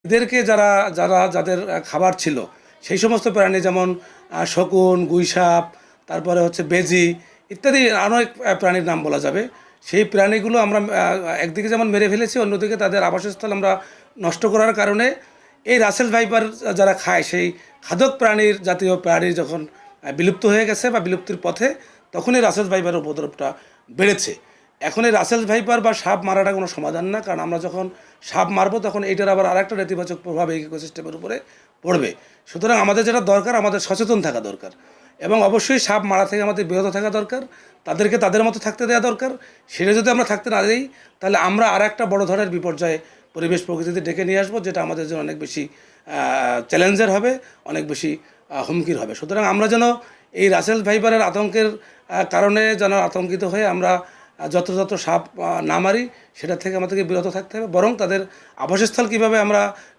এদেরকে যাদের খাবার ছিল সেই সমস্ত প্রাণী যেমন শকুন, গুইসাপ, তারপরে হচ্ছে বেজি ইত্যাদি অনেক প্রাণীর নাম বলা যাবে। সেই প্রাণীগুলো আমরা একদিকে যেমন মেরে ফেলেছি, অন্যদিকে তাদের আবাসস্থল আমরা নষ্ট করার কারণে এই রাসেল ভাইপার যারা খায় সেই খাদক প্রাণীর জাতীয় প্রাণী যখন বিলুপ্ত হয়ে গেছে বা বিলুপ্তির পথে, তখন এই রাসেল ভাইপারের উপদ্রবটা বেড়েছে। এখন এই রাসেল ভাইপার বা সাপ মারাটা কোনো সমাধান না, কারণ আমরা যখন সাপ মারবো তখন এইটার আবার আরেকটা নেতিবাচক প্রভাব এই ইকোসিস্টেমের উপরে পড়বে। সুতরাং আমাদের যেটা দরকার, আমাদের সচেতন থাকা দরকার এবং অবশ্যই সাপ মারা থেকে আমাদের বিরত থাকা দরকার। তাদেরকে তাদের মতো থাকতে দেওয়া দরকার। সেটা যদি আমরা থাকতে না দিই, তাহলে আমরা আর একটা বড় ধরনের বিপর্যয়ে পরিবেশ প্রকৃতিতে ডেকে নিয়ে আসবো, যেটা আমাদের জন্য অনেক বেশি চ্যালেঞ্জের হবে, অনেক বেশি হুমকির হবে। সুতরাং আমরা যেন এই রাসেল ভাইপারের আতঙ্কের কারণে যেন আতঙ্কিত হয়ে আমরা যত সাপ না মারি, সেটা থেকে আমাদেরকে বিরত থাকতে হবে, বরং তাদের আবাসস্থল কীভাবে আমরা